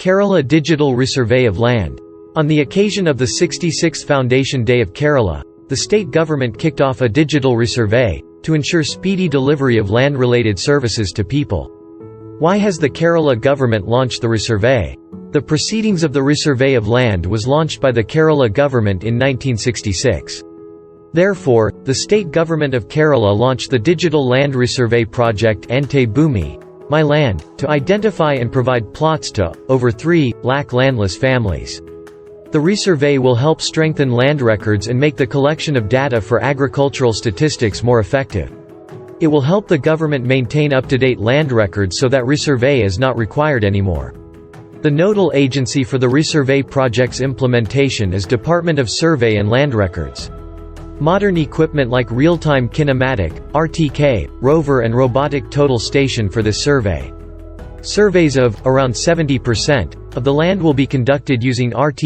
Kerala Digital Resurvey of Land. On the occasion of the 66th Foundation Day of Kerala, the state government kicked off a digital resurvey, to ensure speedy delivery of land-related services to people. Why has the Kerala government launched the resurvey? The proceedings of the Resurvey of Land was launched by the Kerala government in 1966. Therefore, the state government of Kerala launched the Digital Land Resurvey Project Ante Bhumi, My Land, to identify and provide plots to over 3 lakh landless families. The resurvey will help strengthen land records and make the collection of data for agricultural statistics more effective. It will help the government maintain up-to-date land records so that resurvey is not required anymore. The nodal agency for the resurvey project's implementation is Department of Survey and Land Records. Modern equipment like real-time kinematic, RTK, rover and robotic total station for this survey. Surveys of, around 70%, of the land will be conducted using RTK